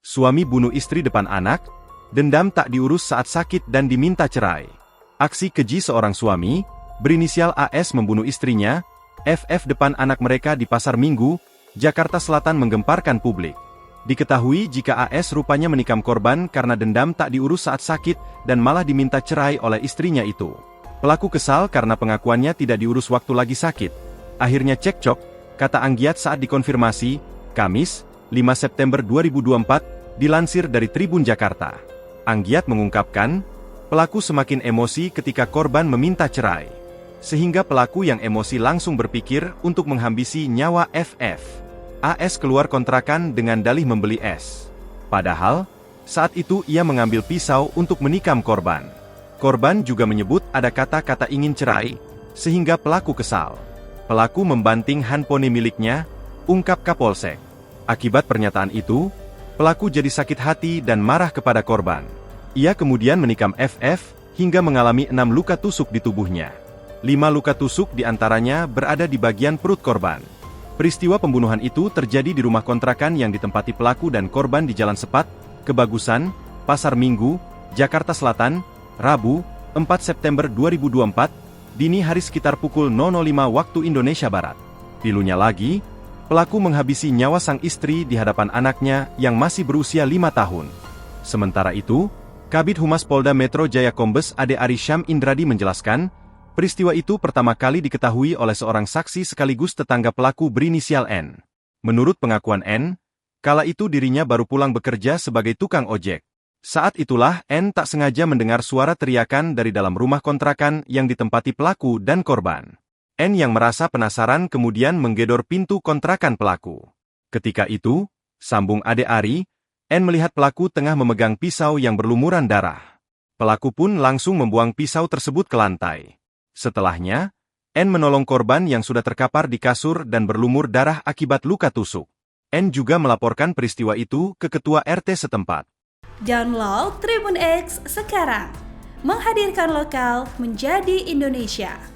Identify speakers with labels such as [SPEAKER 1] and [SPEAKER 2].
[SPEAKER 1] Suami bunuh istri depan anak, dendam tak diurus saat sakit dan diminta cerai. Aksi keji seorang suami, berinisial AS membunuh istrinya, FF depan anak mereka di Pasar Minggu, Jakarta Selatan menggemparkan publik. Diketahui jika AS rupanya menikam korban karena dendam tak diurus saat sakit dan malah diminta cerai oleh istrinya itu. Pelaku kesal karena pengakuannya tidak diurus waktu lagi sakit. Akhirnya cekcok, kata Anggiat saat dikonfirmasi, Kamis, 5 September 2024, dilansir dari Tribun Jakarta. Anggiat mengungkapkan, pelaku semakin emosi ketika korban meminta cerai. Sehingga pelaku yang emosi langsung berpikir untuk menghambisi nyawa FF. AS keluar kontrakan dengan dalih membeli es. Padahal, saat itu ia mengambil pisau untuk menikam korban. Korban juga menyebut ada kata-kata ingin cerai, sehingga pelaku kesal. Pelaku membanting handphone miliknya, ungkap Kapolsek. Akibat pernyataan itu, pelaku jadi sakit hati dan marah kepada korban. Ia kemudian menikam FF, hingga mengalami 6 luka tusuk di tubuhnya. 5 luka tusuk diantaranya berada di bagian perut korban. Peristiwa pembunuhan itu terjadi di rumah kontrakan yang ditempati pelaku dan korban di Jalan Sepat, Kebagusan, Pasar Minggu, Jakarta Selatan, Rabu, 4 September 2024, dini hari sekitar pukul 00.05 waktu Indonesia Barat. Pilunya lagi, pelaku menghabisi nyawa sang istri di hadapan anaknya yang masih berusia 5 tahun. Sementara itu, Kabid Humas Polda Metro Jaya Kombes Ade Ari Syam Indradi menjelaskan, peristiwa itu pertama kali diketahui oleh seorang saksi sekaligus tetangga pelaku berinisial N. Menurut pengakuan N, kala itu dirinya baru pulang bekerja sebagai tukang ojek. Saat itulah N tak sengaja mendengar suara teriakan dari dalam rumah kontrakan yang ditempati pelaku dan korban. N yang merasa penasaran kemudian menggedor pintu kontrakan pelaku. Ketika itu, sambung Ade Ari, N melihat pelaku tengah memegang pisau yang berlumuran darah. Pelaku pun langsung membuang pisau tersebut ke lantai. Setelahnya, N menolong korban yang sudah terkapar di kasur dan berlumur darah akibat luka tusuk. N juga melaporkan peristiwa itu ke ketua RT setempat.
[SPEAKER 2] Download Tribun X sekarang, menghadirkan lokal menjadi Indonesia.